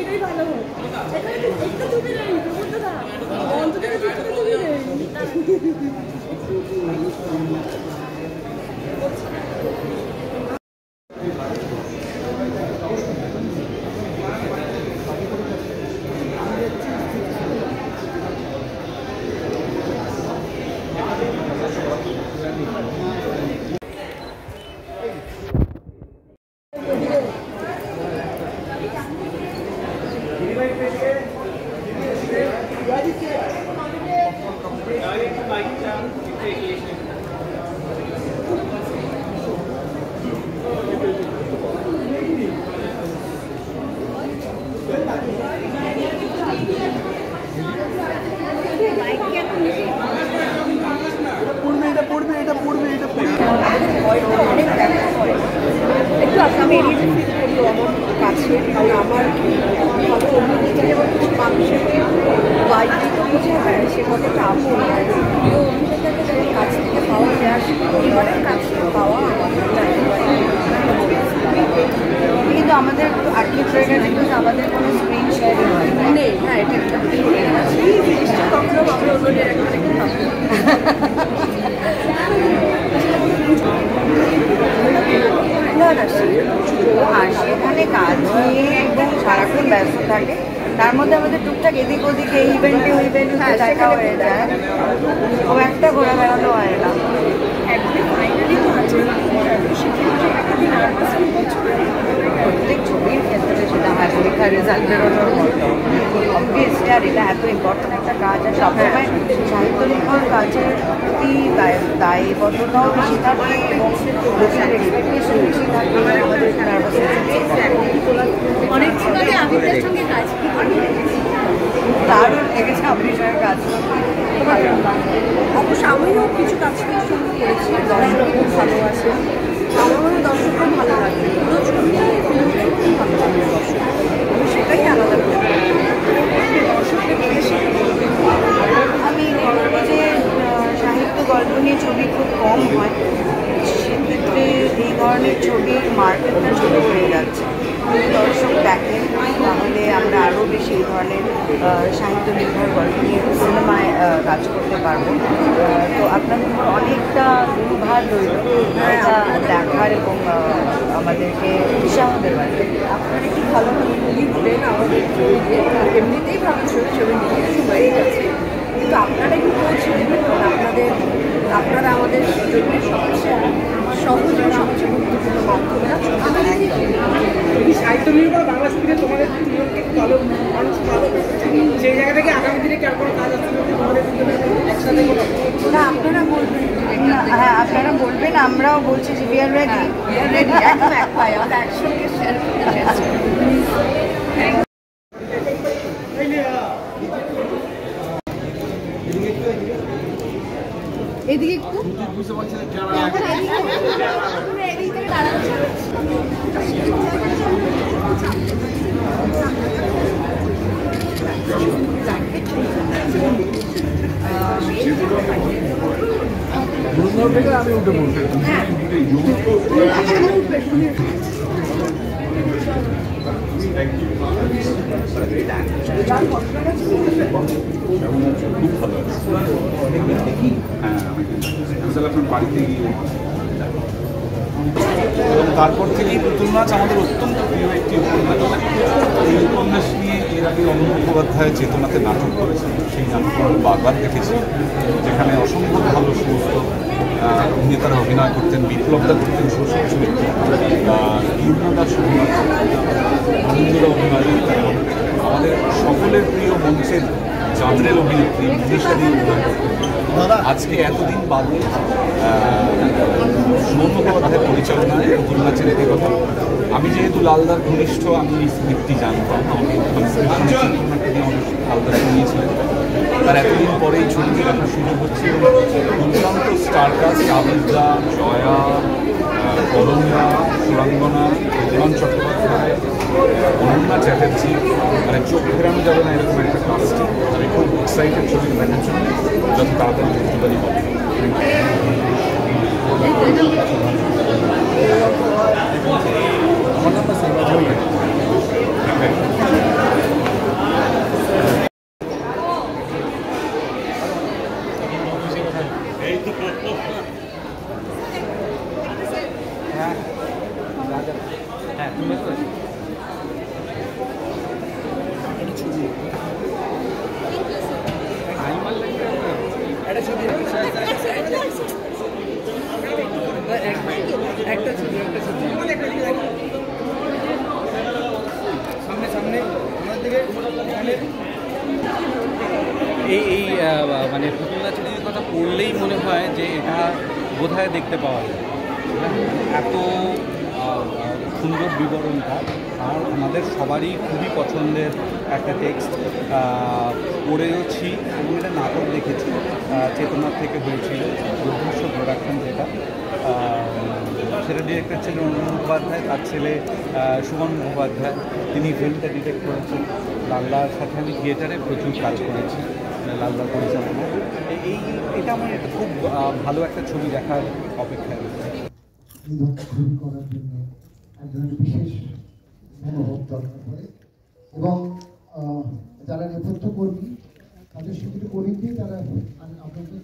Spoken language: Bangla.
এটাই ভালো একটু তুমি নেই মঞ্চ থেকে তুমি নেই আমাদের আর্কি ট্রেনার বিকজ আমাদের কোনো স্ক্রিন শেয়ারিং নেই। হ্যাঁ, এটা এই জিনিসটা কখনো আমরা ওদের না না আর সেখানে কাজ নিয়ে একদম সারাক্ষণ ব্যস্ত থাকে। তার মধ্যে আমাদের টুকটাক এদিক ওদিকে ইভেন্টে দেখা হয়ে যায়, ও একটা ঘোরা বেড়ানো হয় না। প্রত্যেক ছবির ক্ষেত্রে সেটা হয় পরীক্ষার রেজাল্ট বেরোনোর মতো অবভিয়াসলি। আর এটা এত ইম্পর্টেন্ট একটা কাজ, আর সবসময় সাহিত্য লেখার কাজের প্রতি দায়বদ্ধতাও বেশি থাকে এবং লোকের এক্সপেকটেশন বেশি থাকে। আমাদের নার্ভাস অনেক সঙ্গে কাজ দারুণ লেগেছে আমিরের কাজ। অবশ্য আমিও কিছু কাজ করেছি, দর্শক খুব ভালোবাসে, আমার মনে দর্শক খুব ভালো লাগে, পুরো ছবিটা খুব ভালো লাগে দর্শক, সেটাই আলাদা। আমি যে সাহিত্য গল্প নিয়ে ছবি খুব কম হয়, সেক্ষেত্রে এই ধরনের ছবির মার্কেটটা ছোটো হয়ে যাচ্ছে। দর্শক দেখেন তাহলে আমরা আরও বেশি এই ধরনের সাহিত্য নির্ভর গল্প নিয়ে সিনেমায় কাজ করতে পারবো। তো আপনাদের উপর অনেকটা দুর্ভার রইল এটা দেখার এবং আমাদেরকে উৎসাহ দেওয়ার। আপনারা কি ভালোভাবে লিখবেন আমাদের ছবিতে, এমনিতেই ভালো ছবি নিয়ে হয়ে গেছে, কিন্তু আপনারা কি পৌঁছে দেবেন? আপনারা আমাদের সুযোগের সবচেয়ে সহজ এবং সবচেয়ে গুরুত্বপূর্ণ মাধ্যমটা সাহিত্য নির্ভর বাংলা ছবিতে তোমাদের ভালো মানুষ ভালো সেই জায়গা থেকে আগামী দিনে কেমন কোনো কাজ আছে একসাথে না আপনারা বলবেন। হ্যাঁ, আপনারা বলবেন, আমরাও বলছি যে উই আর রেডি, আমরা একসঙ্গে শেয়ার করতে। এদিকে একটু আমি উঠে বলতে খুব ভালো আছে। আপনার বাড়িতে গিয়ে এবং তারপর থেকেই পুতুল নাচ আমাদের অত্যন্ত প্রিয় একটি উপন্যাস। এই উপন্যাস নিয়ে এর আগে অনন্ত মুখোপাধ্যায় চেতনাতে নাটক করেছেন, সেই নাটক আমরা বারবার দেখেছি, যেখানে অসম্ভব ভালো সমস্ত অভিনেতারা অভিনয় করতেন। বিপ্লবদা করতেন শশী চরিত্র, ইন্দ্রদাস অভিনয় করতেন, আনন্দরা অভিনয় করতেন, আমাদের সকলের প্রিয় মঞ্চের চাঁদের অভিনেত্রী মনীষা দিয়ে অভিনয় করতেন। আজকে এতদিন বাদে সুমন মুখোপাধ্যায়ের পরিচালনায় পুতুল নাচের এতে কথা। আমি যেহেতু লালদার ঘনিষ্ঠ, আমি এই স্ক্রিপ্টটি জানতাম, আমাকে লালদা শুনিয়েছিলেন। তার এতদিন পরে এই ছবিটি দেখার সুযোগ হচ্ছে এবং দুর্দান্ত স্টারকাস্ট, আবিদা, জয়া, করঞ্জা, সুরাঙ্গনা, জীবন চট্টোপাধ্যায়, অনন্যা চ্যাটার্জি, মানে চোখ ফেরানো যাবে না এরকম একটা কাস্টিং। আমি খুব এক্সাইটেড ছবিটা দেখার জন্য, যত তাড়াতাড়ি করতে পারি হবে। আমার নাম হ্যাঁ তুমি তো একটা ছবি সামনে সামনে আমার দিকে এই মানে পুতুল নাচের কথা পড়লেই মনে হয় যে এটা বোধহয় দেখতে পাওয়া যায়। এত সুন্দর বিবরণটা আর আমাদের সবারই খুবই পছন্দের একটা টেক্সট। পড়েওছি এবং এটা নাটক দেখেছি, চেতনার থেকে হয়েছিল দুর্ধর্ষ প্রোডাকশন, যেটা সেটা ডিরেক্টর ছিলেন অরুণ মুখোপাধ্যায়, তার ছেলে সুমন মুখোপাধ্যায়। তিনি ফিল্মটা ডিরেক্ট করেছেন। লালদার সাথে আমি থিয়েটারে প্রচুর কাজ করেছি, লালদার পরিচালনা। এটা আমার একটা খুব ভালো একটা ছবি দেখার অপেক্ষায় রয়েছে। এই ধরনের ছবি করার জন্য একজনের বিশেষ মনোভাব দরকার পড়ে এবং যারা নেপথ্য কর্মী তাদের সঙ্গে কর্মীকে তারা আপনাদের